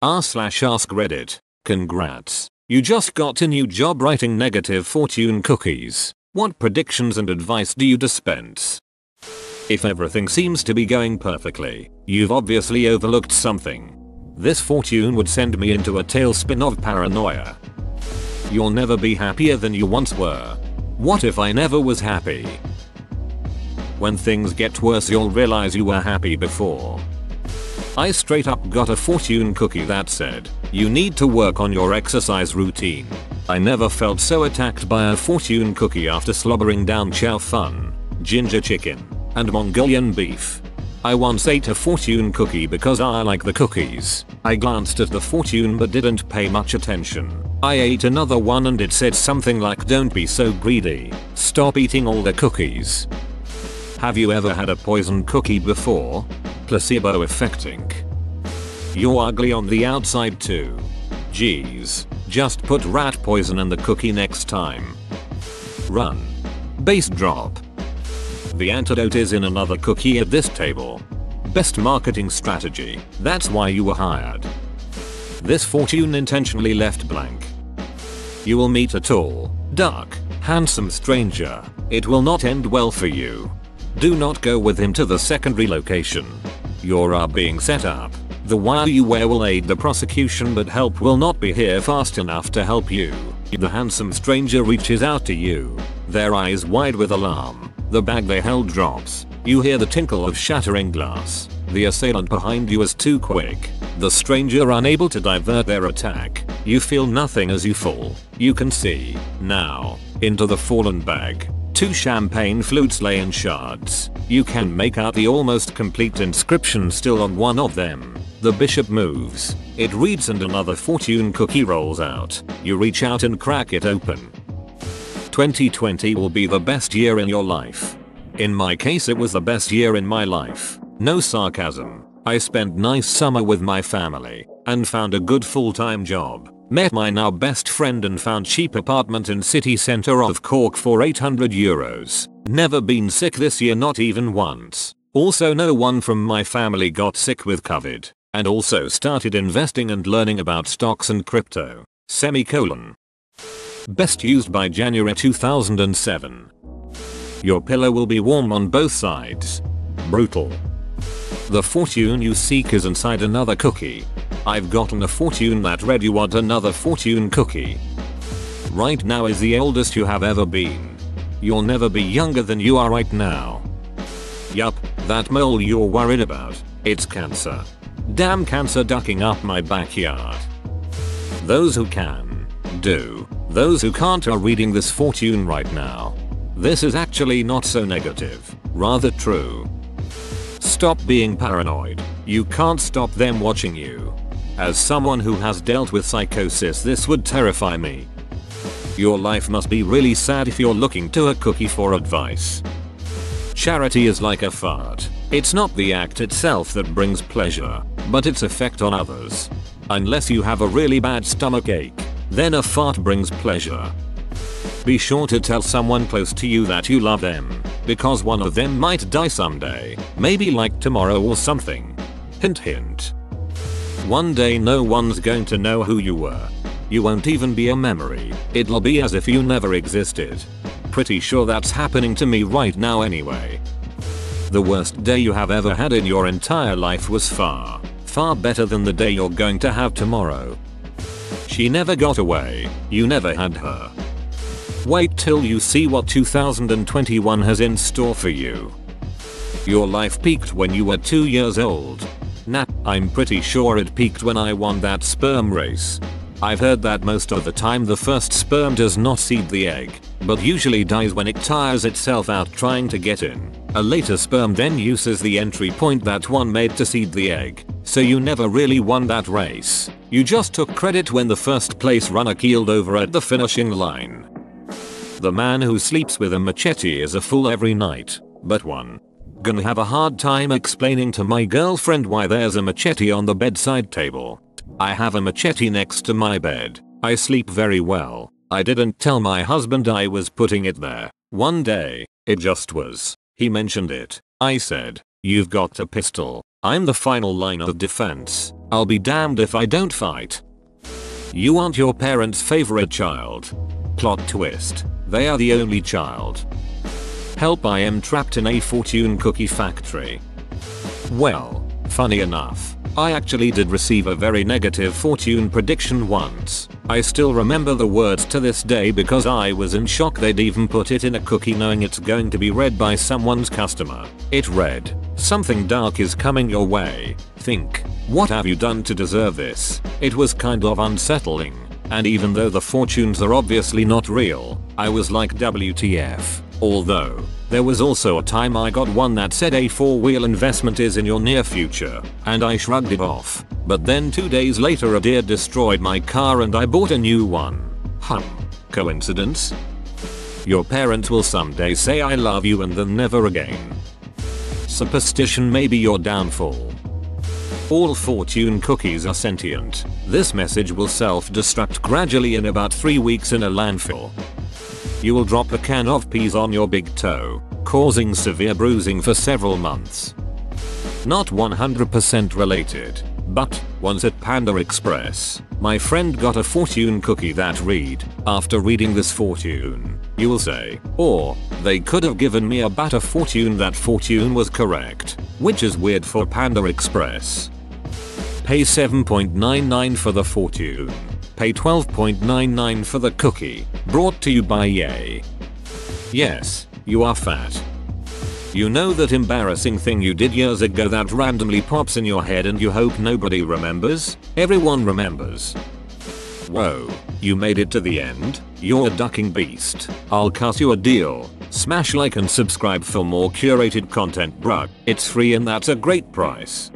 r/ask Reddit. Congrats. You just got a new job writing negative fortune cookies. What predictions and advice do you dispense? If everything seems to be going perfectly, you've obviously overlooked something. This fortune would send me into a tailspin of paranoia. You'll never be happier than you once were. What if I never was happy? When things get worse, you'll realize you were happy before. I straight up got a fortune cookie that said, you need to work on your exercise routine. I never felt so attacked by a fortune cookie after slobbering down chow fun, ginger chicken, and Mongolian beef. I once ate a fortune cookie because I like the cookies. I glanced at the fortune but didn't pay much attention. I ate another one and it said something like, don't be so greedy, stop eating all the cookies. Have you ever had a poison cookie before? Placebo effecting. You're ugly on the outside too. Geez, just put rat poison in the cookie next time. Run. Bass drop. The antidote is in another cookie at this table. Best marketing strategy, that's why you were hired. This fortune intentionally left blank. You will meet a tall, dark, handsome stranger. It will not end well for you. Do not go with him to the secondary location. You're being set up. The wire you wear will aid the prosecution, but help will not be here fast enough to help you. The handsome stranger reaches out to you, their eyes wide with alarm. The bag they held drops. You hear the tinkle of shattering glass. The assailant behind you is too quick. The stranger unable to divert their attack. You feel nothing as you fall. You can see, now, into the fallen bag. 2 champagne flutes lay in shards. You can make out the almost complete inscription still on one of them. The bishop moves. It reads and another fortune cookie rolls out. You reach out and crack it open. 2020 will be the best year in your life. In my case, it was the best year in my life. No sarcasm. I spent nice summer with my family and found a good full-time job. Met my now best friend and found cheap apartment in city center of Cork for €800. Never been sick this year, not even once. Also, no one from my family got sick with COVID. And also started investing and learning about stocks and crypto. Semicolon. Best used by January 2007. Your pillow will be warm on both sides. Brutal. The fortune you seek is inside another cookie. I've gotten a fortune that read you want another fortune cookie. Right now is the oldest you have ever been. You'll never be younger than you are right now. Yup, that mole you're worried about, it's cancer. Damn cancer ducking up my backyard. Those who can, do. Those who can't are reading this fortune right now. This is actually not so negative, rather true. Stop being paranoid. You can't stop them watching you. As someone who has dealt with psychosis, this would terrify me. Your life must be really sad if you're looking to a cookie for advice. Charity is like a fart. It's not the act itself that brings pleasure, but its effect on others. Unless you have a really bad stomachache, then a fart brings pleasure. Be sure to tell someone close to you that you love them, because one of them might die someday, maybe like tomorrow or something. Hint hint. One day no one's going to know who you were. You won't even be a memory. It'll be as if you never existed. Pretty sure that's happening to me right now anyway. The worst day you have ever had in your entire life was far, far better than the day you're going to have tomorrow. She never got away. You never had her. Wait till you see what 2021 has in store for you. Your life peaked when you were 2 years old. Nah, I'm pretty sure it peaked when I won that sperm race. I've heard that most of the time the first sperm does not seed the egg, but usually dies when it tires itself out trying to get in. A later sperm then uses the entry point that one made to seed the egg, so you never really won that race. You just took credit when the first place runner keeled over at the finishing line. The man who sleeps with a machete is a fool every night, but one. Gonna have a hard time explaining to my girlfriend why there's a machete on the bedside table. I have a machete next to my bed. I sleep very well. I didn't tell my husband I was putting it there. One day, it just was. He mentioned it. I said, You've got a pistol. I'm the final line of defense. I'll be damned if I don't fight. You aren't your parents' favorite child. Plot twist. They are the only child. Help, I am trapped in a fortune cookie factory. Well, funny enough, I actually did receive a very negative fortune prediction once. I still remember the words to this day because I was in shock they'd even put it in a cookie knowing it's going to be read by someone's customer. It read, "Something dark is coming your way. Think, what have you done to deserve this?" It was kind of unsettling. And even though the fortunes are obviously not real, I was like WTF. Although, there was also a time I got one that said a 4-wheel investment is in your near future, and I shrugged it off. But then 2 days later a deer destroyed my car and I bought a new one. Coincidence? Your parents will someday say I love you and then never again. Superstition may be your downfall. All fortune cookies are sentient. This message will self-destruct gradually in about 3 weeks in a landfill. You will drop a can of peas on your big toe, causing severe bruising for several months. Not 100% related, but once at Panda Express, my friend got a fortune cookie that read, "After reading this fortune, you will say," or, "They could have given me a better fortune." That fortune was correct, which is weird for Panda Express. Pay $7.99 for the fortune. Pay $12.99 for the cookie. Brought to you by Yay. Yes, you are fat. You know that embarrassing thing you did years ago that randomly pops in your head and you hope nobody remembers? Everyone remembers. Whoa, you made it to the end? You're a ducking beast. I'll cut you a deal. Smash like and subscribe for more curated content, bruh. It's free and that's a great price.